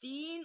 3